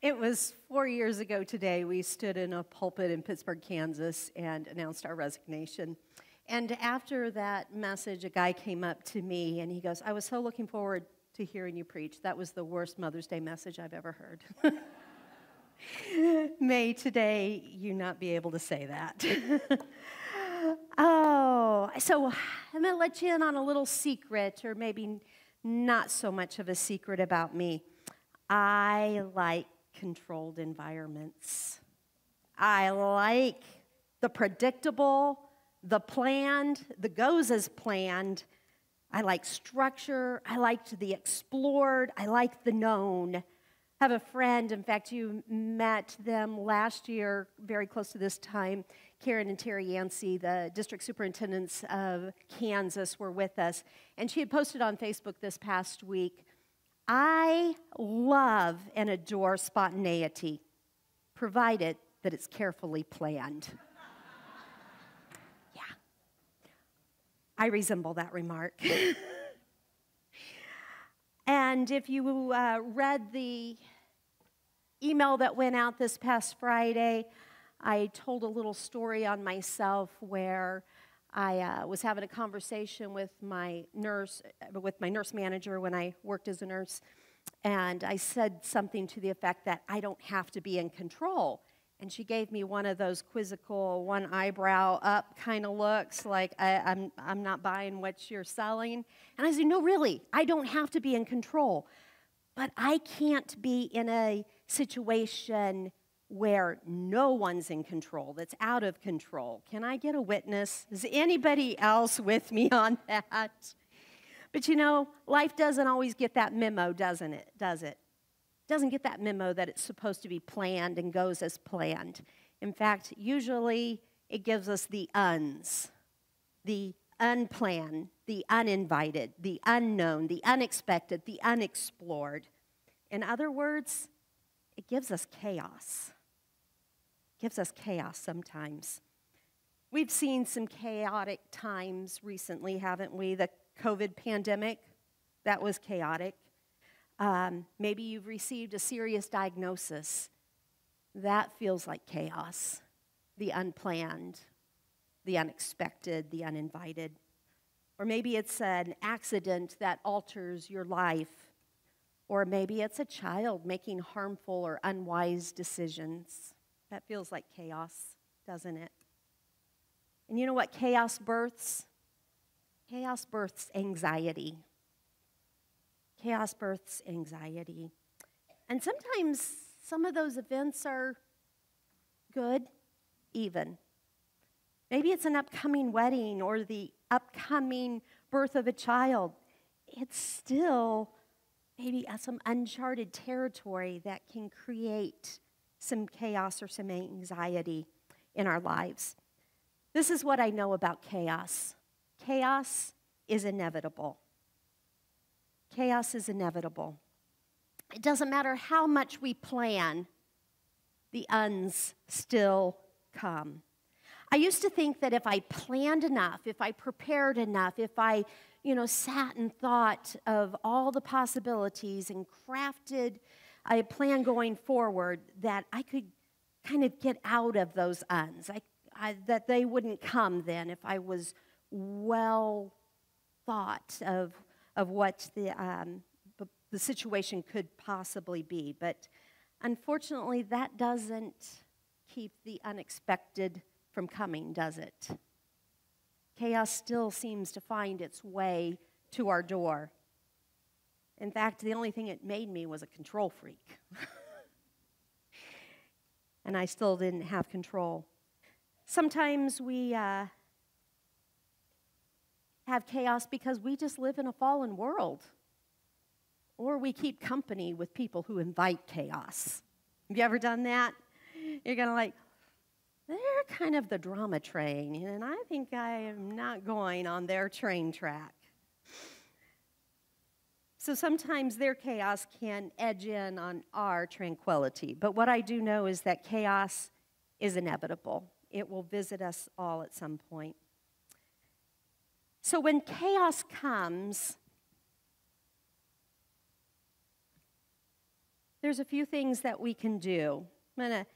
It was 4 years ago today. We stood in a pulpit in Pittsburgh, Kansas, and announced our resignation. And after that message, a guy came up to me and he goes, "I was so looking forward to hearing you preach. That was the worst Mother's Day message I've ever heard." May today you not be able to say that. So I'm going to let you in on a little secret, or maybe not so much of a secret about me. I like controlled environments. I like the predictable, the planned, the goes as planned. I like structure. I liked the explored. I like the known. I have a friend, in fact, you met them last year, very close to this time. Karen and Terry Yancey, the district superintendents of Kansas, were with us. And she had posted on Facebook this past week, "I love and adore spontaneity, provided that it's carefully planned." Yeah, I resemble that remark. And if you read the email that went out this past Friday, I told a little story on myself where I was having a conversation with my nurse manager when I worked as a nurse, and I said something to the effect that I don't have to be in control. And she gave me one of those quizzical, one eyebrow up kind of looks, like I'm not buying what you're selling. And I said, "No, really, I don't have to be in control. But I can't be in a situation where no one's in control, that's out of control." Can I get a witness? Is anybody else with me on that? But you know, life doesn't always get that memo, doesn't it? Does it? Doesn't get that memo that it's supposed to be planned and goes as planned. In fact, usually it gives us the uns, the unplanned, the uninvited, the unknown, the unexpected, the unexplored. In other words, it gives us chaos. It gives us chaos sometimes. We've seen some chaotic times recently, haven't we? The COVID pandemic, that was chaotic. Maybe you've received a serious diagnosis. That feels like chaos. The unplanned, the unexpected, the uninvited. Or maybe it's an accident that alters your life. Or maybe it's a child making harmful or unwise decisions. That feels like chaos, doesn't it? And you know what chaos births? Chaos births anxiety. Chaos births anxiety. And sometimes some of those events are good, even. Maybe it's an upcoming wedding or the upcoming birth of a child. It's still maybe some uncharted territory that can create some chaos or some anxiety in our lives. This is what I know about chaos. Chaos is inevitable. Chaos is inevitable. It doesn't matter how much we plan, the uns still come. I used to think that if I planned enough, if I prepared enough, if I, sat and thought of all the possibilities and crafted a plan going forward, that I could kind of get out of those uns, that they wouldn't come then if I was well thought of what the situation could possibly be. But unfortunately, that doesn't keep the unexpected from coming, does it? Chaos still seems to find its way to our door. In fact, the only thing it made me was a control freak. And I still didn't have control. Sometimes we have chaos because we just live in a fallen world. Or we keep company with people who invite chaos. Have you ever done that? You're kind of like, they're kind of the drama train, and I think I am not going on their train track. So sometimes their chaos can edge in on our tranquility. But what I do know is that chaos is inevitable. It will visit us all at some point. So when chaos comes, there's a few things that we can do. I'm going to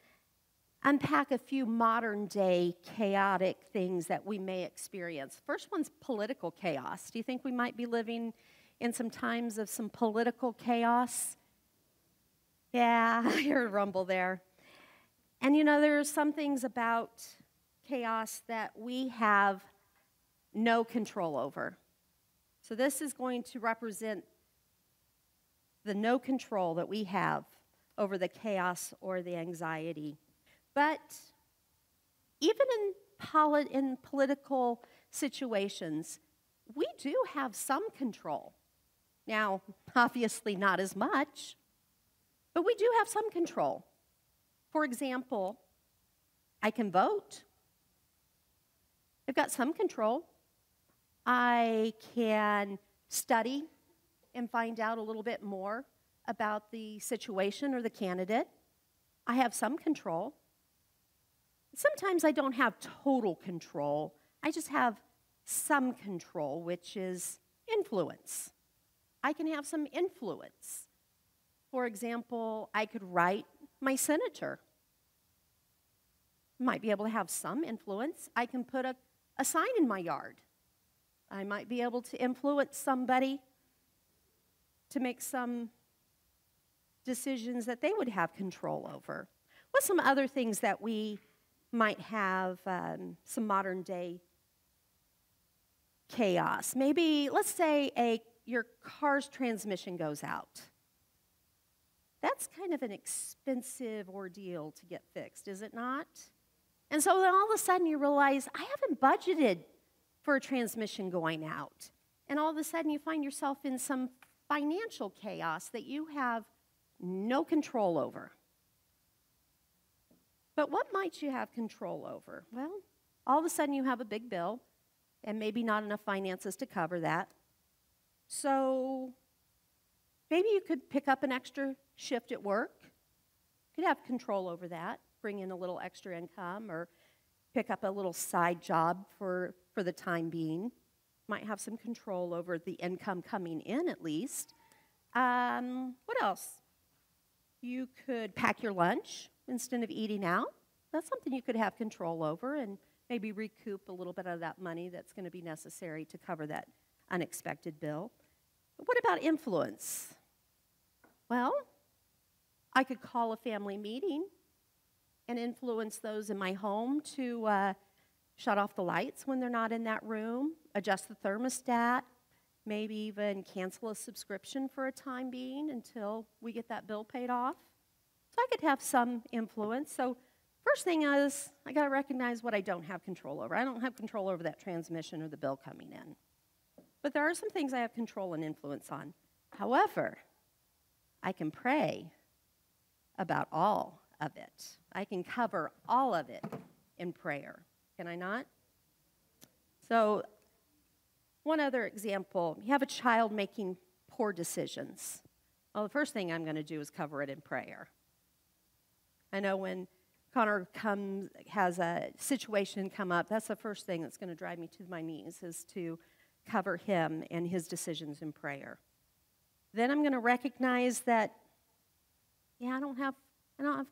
unpack a few modern day chaotic things that we may experience. First one's political chaos. Do you think we might be living in some times of some political chaos? Yeah, I hear a rumble there. And you know, there are some things about chaos that we have no control over. So this is going to represent the no control that we have over the chaos or the anxiety. But even in political situations, we do have some control. Now, obviously not as much, but we do have some control. For example, I can vote. I've got some control. I can study and find out a little bit more about the situation or the candidate. I have some control. Sometimes I don't have total control. I just have some control, which is influence. I can have some influence. For example, I could write my senator. Might be able to have some influence. I can put a sign in my yard. I might be able to influence somebody to make some decisions that they would have control over. What's some other things that we might have some modern day chaos? Maybe, let's say your car's transmission goes out. That's kind of an expensive ordeal to get fixed, is it not? And so then all of a sudden you realize, I haven't budgeted for a transmission going out. And all of a sudden you find yourself in some financial chaos that you have no control over. But what might you have control over? Well, all of a sudden you have a big bill and maybe not enough finances to cover that. So maybe you could pick up an extra shift at work. You could have control over that, bring in a little extra income, or pick up a little side job for the time being. Might have some control over the income coming in at least. What else? You could pack your lunch instead of eating out. That's something you could have control over and maybe recoup a little bit of that money that's going to be necessary to cover that unexpected bill. But what about influence? Well, I could call a family meeting and influence those in my home to shut off the lights when they're not in that room, adjust the thermostat, maybe even cancel a subscription for a time being until we get that bill paid off. So I could have some influence. So first thing is, I got to recognize what I don't have control over. I don't have control over that transmission or the bill coming in. But there are some things I have control and influence on. However, I can pray about all of it. I can cover all of it in prayer. Can I not? So, one other example, you have a child making poor decisions. Well, the first thing I'm going to do is cover it in prayer. I know when Connor has a situation come up, that's the first thing that's going to drive me to my knees, is to cover him and his decisions in prayer. Then I'm going to recognize that, I don't have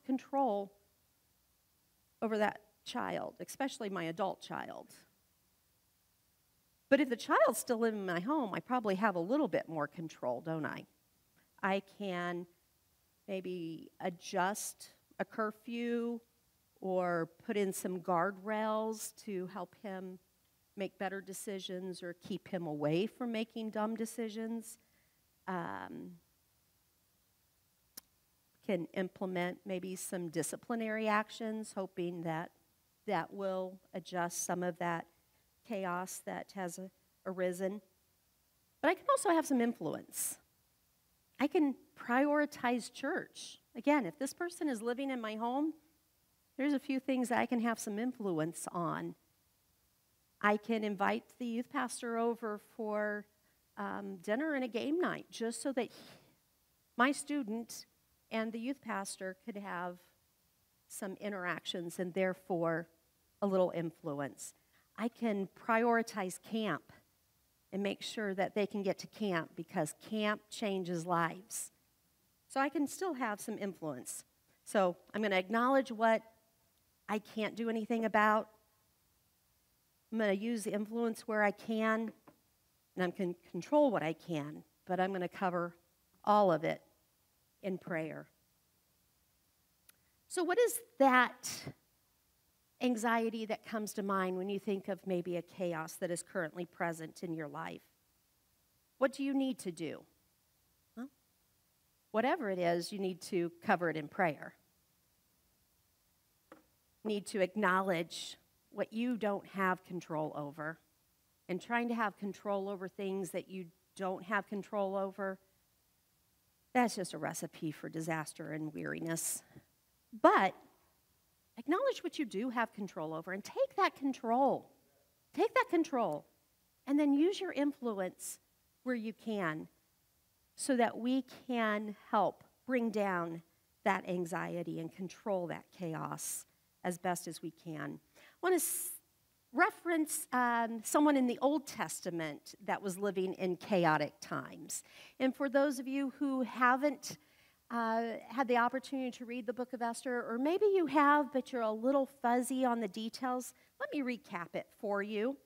control over that child, especially my adult child. But if the child's still living in my home, I probably have a little bit more control, don't I? I can maybe adjust a curfew or put in some guardrails to help him make better decisions or keep him away from making dumb decisions. Can implement maybe some disciplinary actions, hoping that that will adjust some of that chaos that has arisen. But I can also have some influence. I can prioritize church. Again, if this person is living in my home, there's a few things that I can have some influence on. I can invite the youth pastor over for dinner and a game night, just so that my student and the youth pastor could have some interactions and therefore a little influence. I can prioritize camp and make sure that they can get to camp, because camp changes lives. so I can still have some influence. So I'm going to acknowledge what I can't do anything about. I'm going to use the influence where I can, and I can control what I can, but I'm going to cover all of it in prayer. So what is that anxiety that comes to mind when you think of maybe a chaos that is currently present in your life? What do you need to do? Well, whatever it is, you need to cover it in prayer. You need to acknowledge what you don't have control over. And trying to have control over things that you don't have control over, that's just a recipe for disaster and weariness. But acknowledge what you do have control over and take that control. Take that control. And then use your influence where you can so that we can help bring down that anxiety and control that chaos as best as we can. I want to reference someone in the Old Testament that was living in chaotic times. And for those of you who haven't had the opportunity to read the book of Esther, or maybe you have, but you're a little fuzzy on the details, let me recap it for you.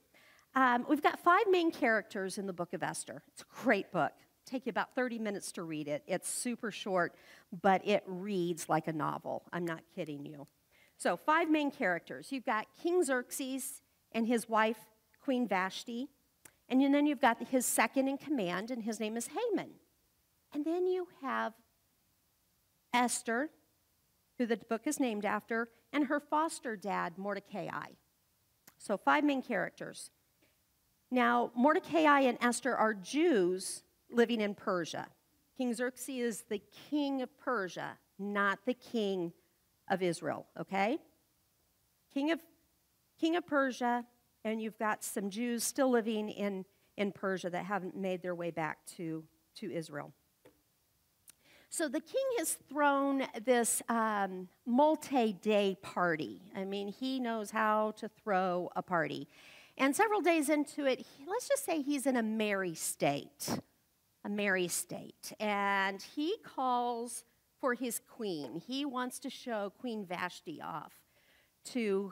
We've got 5 main characters in the book of Esther. It's a great book. Take you about 30 minutes to read it. It's super short, but it reads like a novel. I'm not kidding you. So 5 main characters. You've got King Xerxes and his wife, Queen Vashti. And then you've got his second in command, and his name is Haman. And then you have Esther, who the book is named after, and her foster dad, Mordecai. So 5 main characters. Now, Mordecai and Esther are Jews living in Persia. King Xerxes is the king of Persia, not the king of Israel, okay? King of Persia, and you've got some Jews still living in Persia that haven't made their way back to Israel. So the king has thrown this multi-day party. I mean, he knows how to throw a party. And several days into it, let's just say he's in a merry state. A merry state. And he calls for his queen. He wants to show Queen Vashti off to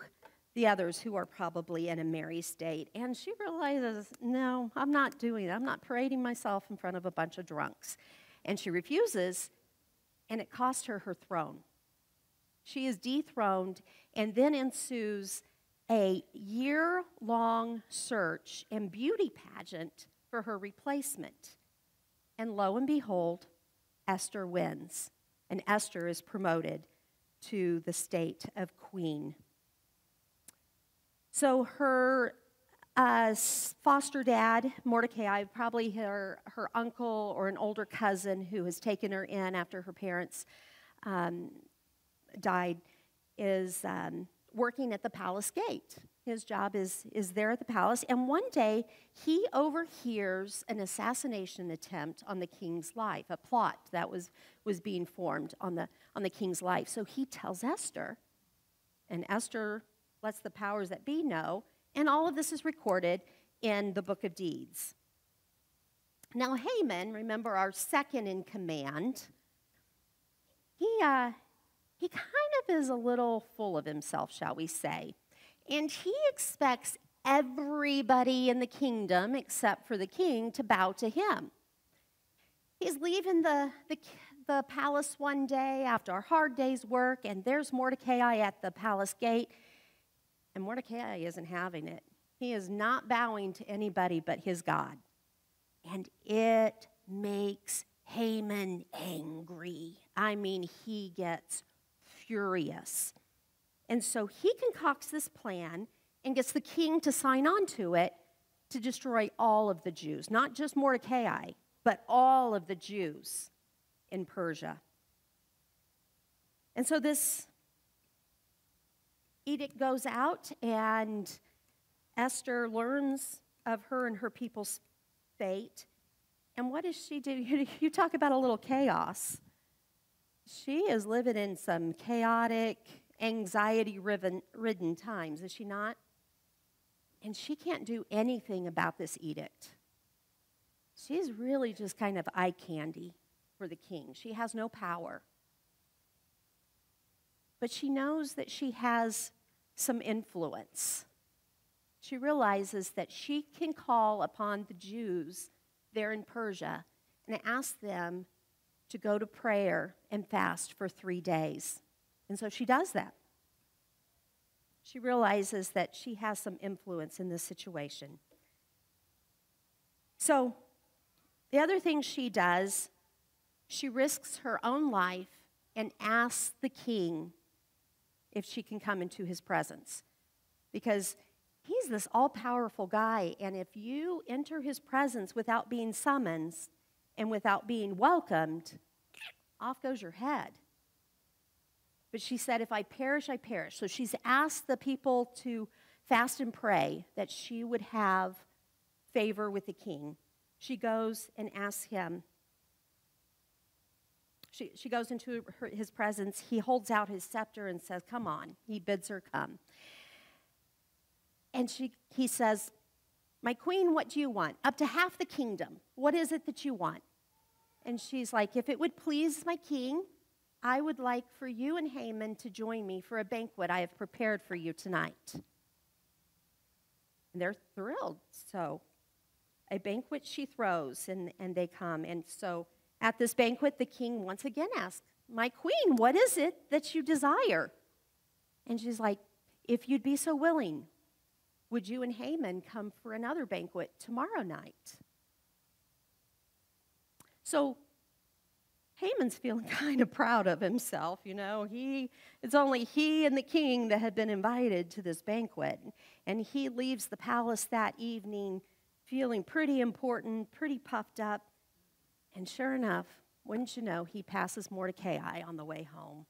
the others who are probably in a merry state. And she realizes, no, I'm not doing it. I'm not parading myself in front of a bunch of drunks. And she refuses, and it cost her her throne. She is dethroned, and then ensues a year-long search and beauty pageant for her replacement. And lo and behold, Esther wins. And Esther is promoted to the state of queen. So her foster dad, Mordecai, probably her uncle or an older cousin who has taken her in after her parents died, is working at the palace gate. His job is there at the palace. And one day, he overhears an assassination attempt on the king's life, a plot that was being formed on the king's life. So he tells Esther, and Esther lets the powers that be know, and all of this is recorded in the book of Deeds. Now Haman, remember our second in command, he kind of is a little full of himself, shall we say. And he expects everybody in the kingdom, except for the king, to bow to him. He's leaving the palace one day after a hard day's work, and there's Mordecai at the palace gate. And Mordecai isn't having it. He is not bowing to anybody but his God. And it makes Haman angry. I mean, he gets furious. And so he concocts this plan and gets the king to sign on to it to destroy all of the Jews, not just Mordecai, but all of the Jews in Persia. And so this edict goes out, and Esther learns of her and her people's fate. And what does she do? You talk about a little chaos. She is living in some chaotic, anxiety-ridden times, is she not? And she can't do anything about this edict. She's really just kind of eye candy. for the king. She has no power. But she knows that she has some influence. She realizes that she can call upon the Jews there in Persia and ask them to go to prayer and fast for 3 days. And so she does that. She realizes that she has some influence in this situation. So the other thing she does, she risks her own life and asks the king if she can come into his presence. Because he's this all-powerful guy, and if you enter his presence without being summoned and without being welcomed, off goes your head. But she said, if I perish, I perish. So she's asked the people to fast and pray that she would have favor with the king. She goes and asks him. She goes into his presence. He holds out his scepter and says, come on. He bids her come. And he says, my queen, what do you want? Up to half the kingdom. What is it that you want? And she's like, if it would please my king, I would like for you and Haman to join me for a banquet I have prepared for you tonight. And they're thrilled. So a banquet she throws, and they come. And so at this banquet, the king once again asks, my queen, what is it that you desire? And she's like, if you'd be so willing, would you and Haman come for another banquet tomorrow night? So Haman's feeling kind of proud of himself, you know. It's only he and the king that had been invited to this banquet. And he leaves the palace that evening feeling pretty important, pretty puffed up. And sure enough, wouldn't you know, he passes Mordecai on the way home.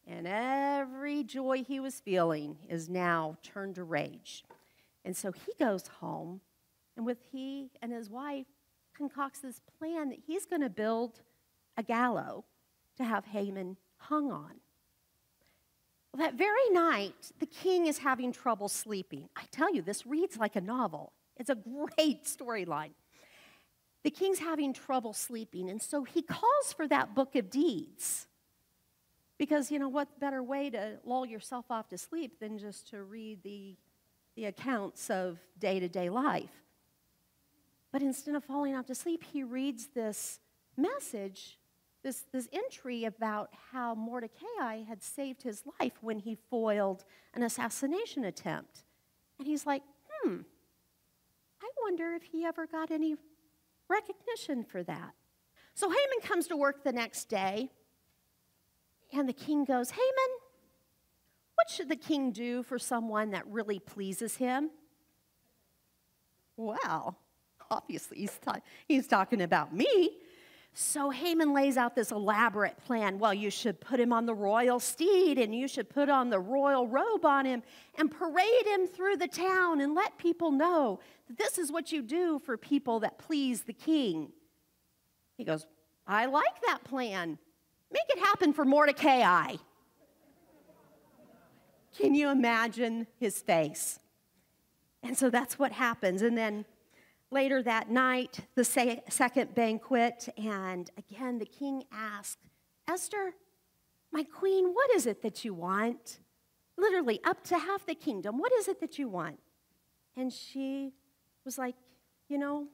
And every joy he was feeling is now turned to rage. And so he goes home, and he and his wife concocts this plan that he's going to build a gallows to have Haman hung on. Well, that very night, the king is having trouble sleeping. I tell you, this reads like a novel. It's a great storyline. The king's having trouble sleeping, and so he calls for that book of deeds. Because, you know, what better way to lull yourself off to sleep than just to read the accounts of day-to-day life? But instead of falling off to sleep, he reads this message, this entry about how Mordecai had saved his life when he foiled an assassination attempt. And he's like, I wonder if he ever got any recognition for that. So Haman comes to work the next day, and the king goes, Haman, what should the king do for someone that really pleases him? Well, obviously he's talking about me. So Haman lays out this elaborate plan. Well, you should put him on the royal steed, and you should put on the royal robe on him and parade him through the town and let people know that this is what you do for people that please the king. He goes, I like that plan. Make it happen for Mordecai. Can you imagine his face? And so that's what happens. And then later that night, the second banquet, and again the king asked, Esther, my queen, what is it that you want? Literally, up to half the kingdom, what is it that you want? And she was like, you know,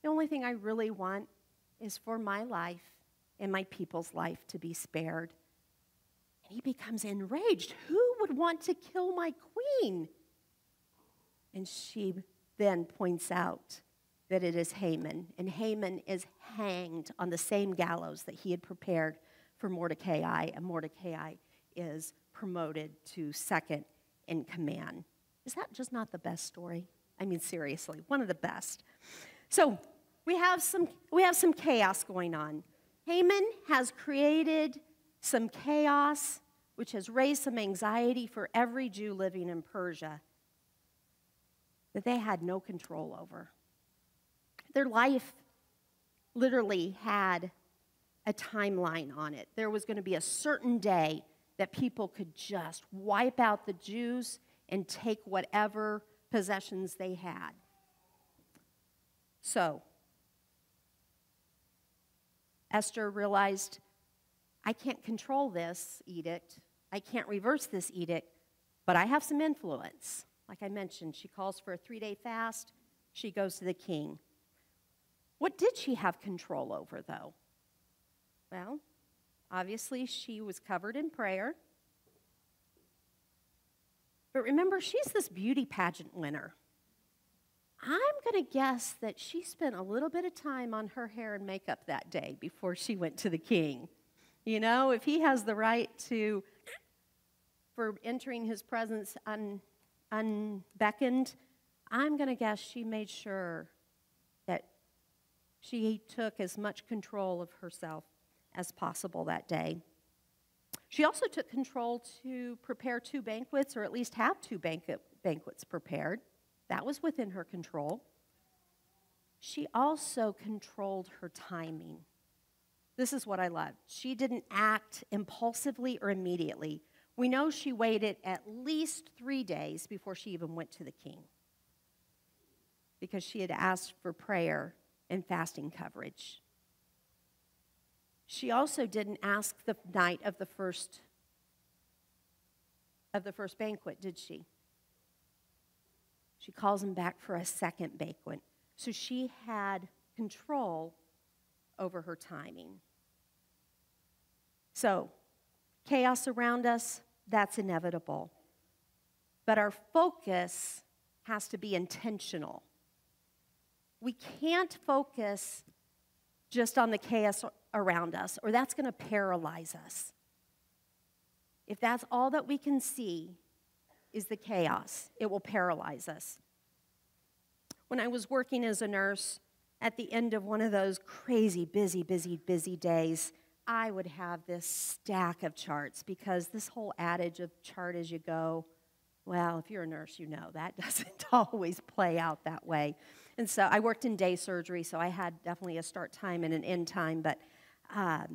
the only thing I really want is for my life and my people's life to be spared. And he becomes enraged. Who would want to kill my queen? And she then points out that it is Haman, and Haman is hanged on the same gallows that he had prepared for Mordecai, and Mordecai is promoted to second in command. Is that just not the best story? I mean, seriously, one of the best. So we have some chaos going on. Haman has created some chaos, which has raised some anxiety for every Jew living in Persia that they had no control over. Their life literally had a timeline on it. There was going to be a certain day that people could just wipe out the Jews and take whatever possessions they had. So, Esther realized, I can't control this edict. I can't reverse this edict, but I have some influence. Like I mentioned, she calls for a 3-day fast. She goes to the king. What did she have control over, though? Well, obviously, she was covered in prayer. But remember, she's this beauty pageant winner. I'm going to guess that she spent a little bit of time on her hair and makeup that day before she went to the king. You know, if he has the right for entering his presence unbeckoned, I'm going to guess she made sure that she took as much control of herself as possible that day. She also took control to prepare 2 banquets, or at least have 2 banquets prepared. That was within her control. She also controlled her timing. This is what I love. She didn't act impulsively or immediately. We know she waited at least 3 days before she even went to the king, because she had asked for prayer and fasting coverage. She also didn't ask the night of the first banquet, did she? She calls him back for a second banquet. So she had control over her timing. So, chaos around us, that's inevitable. But our focus has to be intentional. We can't focus just on the chaos around us, or that's going to paralyze us. If that's all that we can see is the chaos, it will paralyze us. When I was working as a nurse, at the end of one of those crazy, busy days, I would have this stack of charts, because this whole adage of chart as you go, well, if you're a nurse, you know that doesn't always play out that way. And so I worked in day surgery, so I had definitely a start time and an end time, but I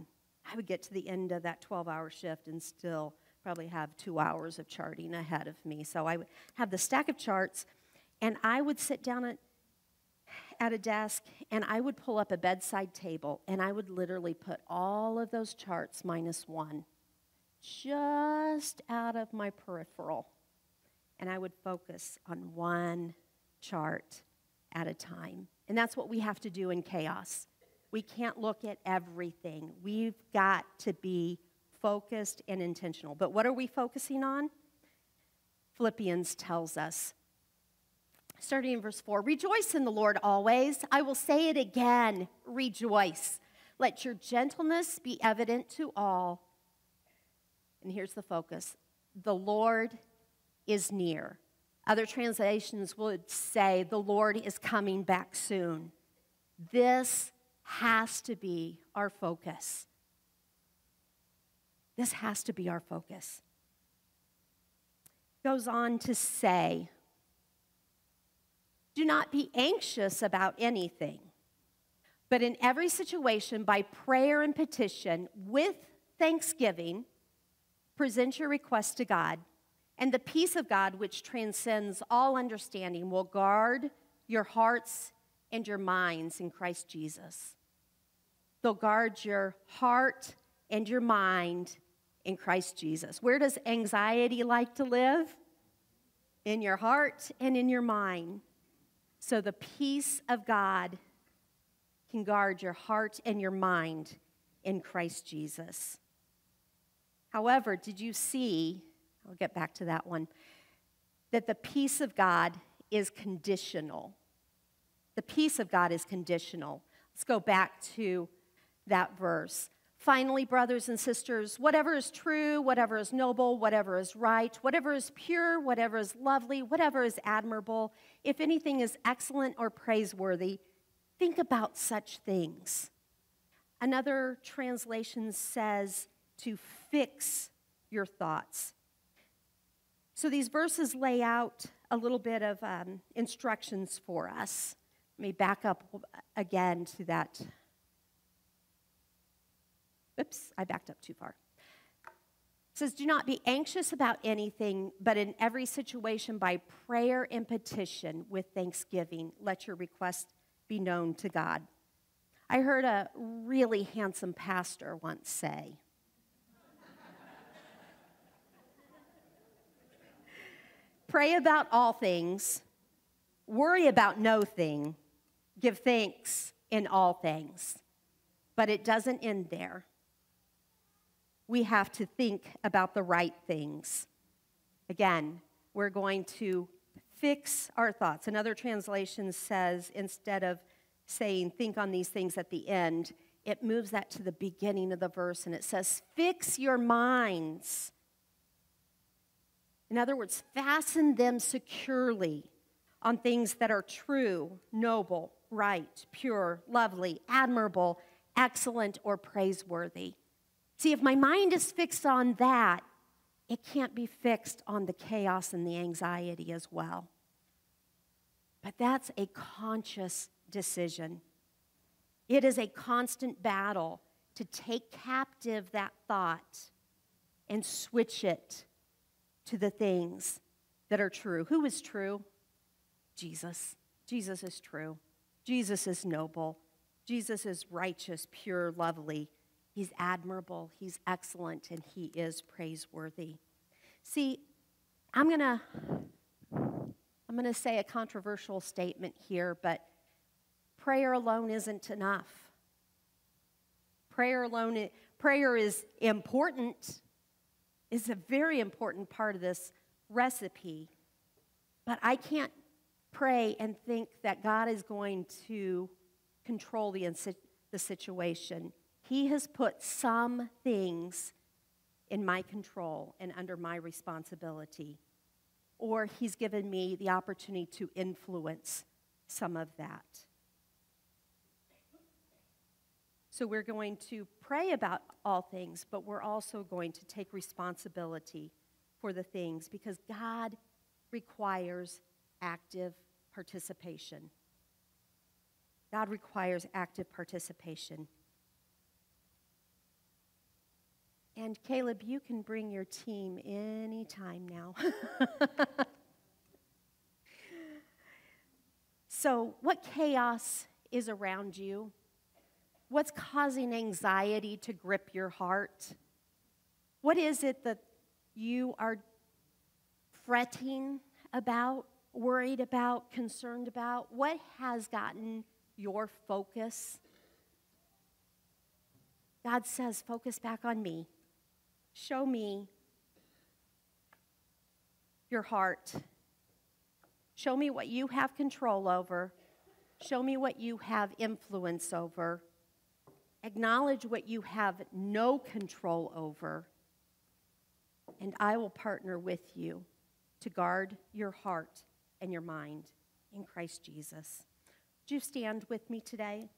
would get to the end of that 12-hour shift and still probably have 2 hours of charting ahead of me. So I would have the stack of charts, and I would sit down at a desk, and I would pull up a bedside table, and I would literally put all of those charts -1 just out of my peripheral. And I would focus on one chart at a time. And that's what we have to do in chaos. We can't look at everything. We've got to be focused and intentional. But what are we focusing on? Philippians tells us, starting in verse 4, rejoice in the Lord always. I will say it again, rejoice. Let your gentleness be evident to all. And here's the focus. The Lord is near. Other translations would say the Lord is coming back soon. This has to be our focus. This has to be our focus. Goes on to say, do not be anxious about anything, but in every situation, by prayer and petition, with thanksgiving, present your requests to God. And the peace of God, which transcends all understanding, will guard your hearts and your minds in Christ Jesus. They'll guard your heart and your mind in Christ Jesus. Where does anxiety like to live? In your heart and in your mind. So the peace of God can guard your heart and your mind in Christ Jesus. However, did you see, I'll get back to that one, that the peace of God is conditional. The peace of God is conditional. Let's go back to that verse. Finally, brothers and sisters, whatever is true, whatever is noble, whatever is right, whatever is pure, whatever is lovely, whatever is admirable, if anything is excellent or praiseworthy, think about such things. Another translation says to fix your thoughts. So these verses lay out a little bit of instructions for us. Let me back up again to that. Oops, I backed up too far. It says, do not be anxious about anything, but in every situation by prayer and petition with thanksgiving, let your requests be known to God. I heard a really handsome pastor once say, pray about all things, worry about no thing, give thanks in all things. But it doesn't end there. We have to think about the right things. Again, we're going to fix our thoughts. Another translation says, instead of saying, think on these things at the end, it moves that to the beginning of the verse, and it says, fix your minds. In other words, fasten them securely on things that are true, noble, right, pure, lovely, admirable, excellent, or praiseworthy. See, if my mind is fixed on that, it can't be fixed on the chaos and the anxiety as well. But that's a conscious decision. It is a constant battle to take captive that thought and switch it to the things that are true. Who is true? Jesus. Jesus is true. Jesus is noble. Jesus is righteous, pure, lovely. He's admirable, he's excellent, and he is praiseworthy. See, I'm going to say a controversial statement here, but prayer alone isn't enough. Prayer is important, is a very important part of this recipe, but I can't pray and think that God is going to control the situation. He has put some things in my control and under my responsibility, or he's given me the opportunity to influence some of that. So we're going to pray about all things, but we're also going to take responsibility for the things because God requires active participation. God requires active participation. And Caleb, you can bring your team anytime now. So, what chaos is around you? What's causing anxiety to grip your heart? What is it that you are fretting about, worried about, concerned about? What has gotten your focus? God says, focus back on me. Show me your heart. Show me what you have control over. Show me what you have influence over. Acknowledge what you have no control over. And I will partner with you to guard your heart and your mind in Christ Jesus. Would you stand with me today?